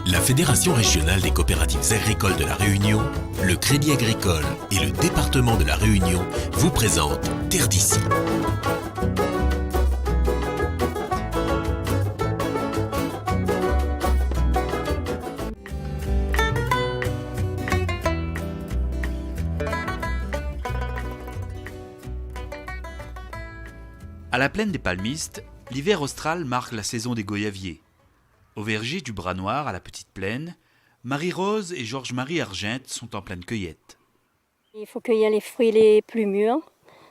La Fédération régionale des coopératives agricoles de la Réunion, le Crédit agricole et le département de la Réunion vous présentent Terre d'ici. À la plaine des Palmistes, l'hiver austral marque la saison des goyaviers. Au verger du Bras Noir à la Petite Plaine, Marie-Rose et Georges-Marie Argente sont en pleine cueillette. Il faut cueillir les fruits les plus mûrs,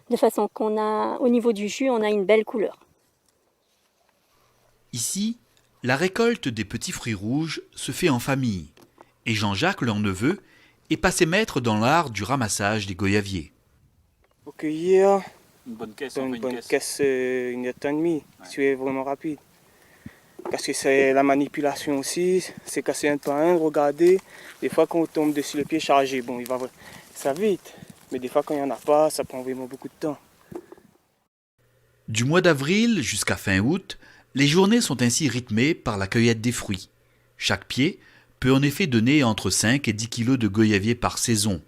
de façon qu'on a, au niveau du jus, on a une belle couleur. Ici, la récolte des petits fruits rouges se fait en famille, et Jean-Jacques, leur neveu, est passé maître dans l'art du ramassage des goyaviers. Pour cueillir, Une bonne caisse, une bonne caisse, 1h30, si tu es vraiment rapide. Parce que c'est la manipulation aussi, c'est casser un par un, regarder. Des fois quand on tombe dessus le pied chargé, bon, il va ça vite. Mais des fois quand il n'y en a pas, ça prend vraiment beaucoup de temps. Du mois d'avril jusqu'à fin août, les journées sont ainsi rythmées par la cueillette des fruits. Chaque pied peut en effet donner entre 5 et 10 kilos de goyavier par saison.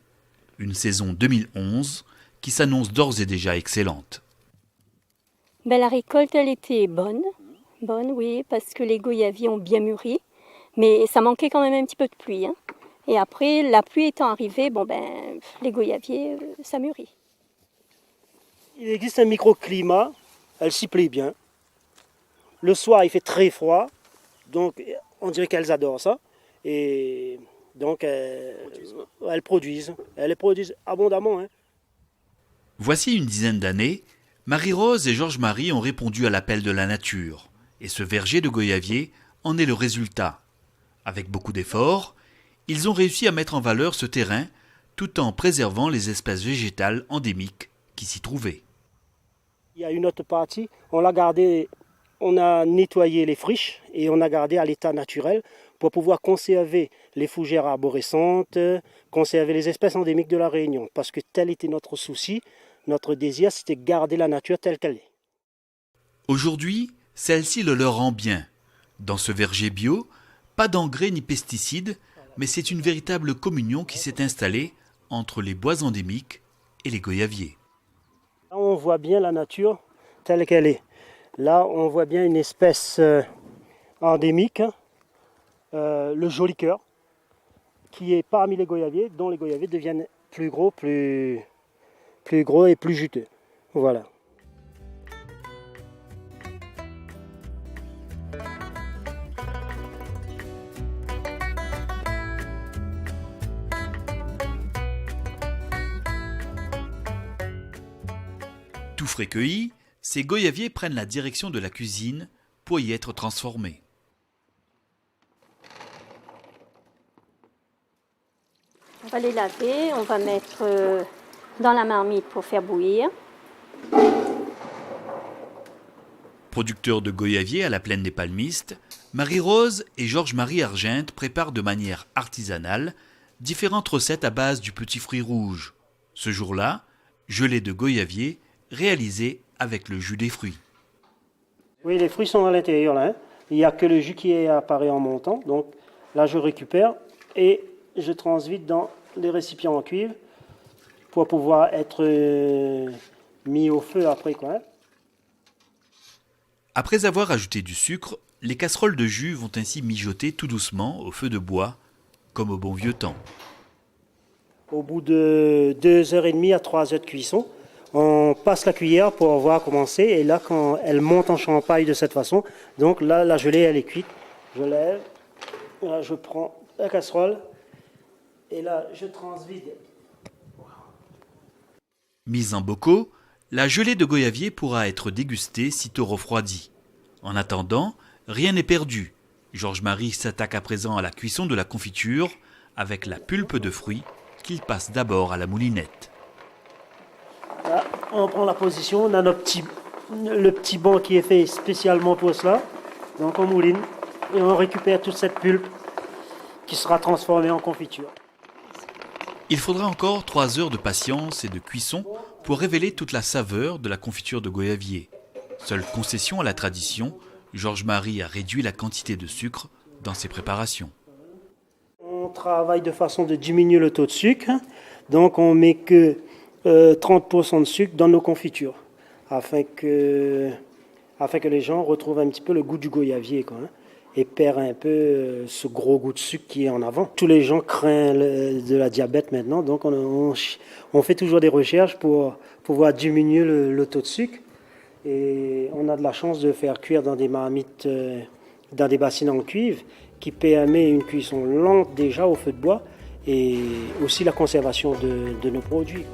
Une saison 2011 qui s'annonce d'ores et déjà excellente. La récolte, elle était bonne, oui, parce que les goyaviers ont bien mûri, mais ça manquait quand même un petit peu de pluie. Et après, la pluie étant arrivée, les goyaviers, ça mûrit. Il existe un microclimat, elle s'y plaît bien. Le soir, il fait très froid, donc on dirait qu'elles adorent ça. Et donc, elles produisent abondamment. Voici une dizaine d'années, Marie-Rose et Georges-Marie ont répondu à l'appel de la nature. Et ce verger de goyavier en est le résultat. Avec beaucoup d'efforts, ils ont réussi à mettre en valeur ce terrain tout en préservant les espèces végétales endémiques qui s'y trouvaient. Il y a une autre partie, on l'a gardé, on a nettoyé les friches et on a gardé à l'état naturel pour pouvoir conserver les fougères arborescentes, conserver les espèces endémiques de la Réunion. Parce que tel était notre souci, notre désir, c'était garder la nature telle qu'elle est. Aujourd'hui, celle-ci le leur rend bien. Dans ce verger bio, pas d'engrais ni pesticides, mais c'est une véritable communion qui s'est installée entre les bois endémiques et les goyaviers. Là, on voit bien la nature telle qu'elle est. Là, on voit bien une espèce endémique, le joli-cœur, qui est parmi les goyaviers, dont les goyaviers deviennent plus gros et plus juteux. Voilà. Tout frais cueillis, ces goyaviers prennent la direction de la cuisine pour y être transformés. On va les laver, on va mettre dans la marmite pour faire bouillir. Producteurs de goyavier à la plaine des Palmistes, Marie-Rose et Georges-Marie Argente préparent de manière artisanale différentes recettes à base du petit fruit rouge. Ce jour-là, gelée de goyavier réalisé avec le jus des fruits. Oui, les fruits sont à l'intérieur là. Il n'y a que le jus qui apparaît en montant. Donc là, je récupère et je transvide dans les récipients en cuivre pour pouvoir être mis au feu après. Après avoir ajouté du sucre, les casseroles de jus vont ainsi mijoter tout doucement au feu de bois, comme au bon vieux temps. Au bout de 2h30 à 3 heures de cuisson, on passe la cuillère pour voir comment c'est. Et là, quand elle monte en champagne de cette façon, donc là, la gelée, elle est cuite. Je lève, là, je prends la casserole et là, je transvide. Mise en bocaux, la gelée de goyavier pourra être dégustée sitôt refroidie. En attendant, rien n'est perdu. Georges-Marie s'attaque à présent à la cuisson de la confiture avec la pulpe de fruits qu'il passe d'abord à la moulinette. Là, on prend la position, on a le petit banc qui est fait spécialement pour cela. Donc on mouline et on récupère toute cette pulpe qui sera transformée en confiture. Il faudra encore 3 heures de patience et de cuisson pour révéler toute la saveur de la confiture de goyavier. Seule concession à la tradition, Georges-Marie a réduit la quantité de sucre dans ses préparations. travaille de façon de diminuer le taux de sucre. Donc on met que 30% de sucre dans nos confitures afin que les gens retrouvent un petit peu le goût du goyavier, quoi, hein, et perdent un peu ce gros goût de sucre qui est en avant. Tous les gens craignent de la diabète maintenant, donc on fait toujours des recherches pour pouvoir diminuer le taux de sucre. Et on a de la chance de faire cuire dans des marmites, dans des bassines en cuivre, qui permet une cuisson lente déjà au feu de bois et aussi la conservation de nos produits.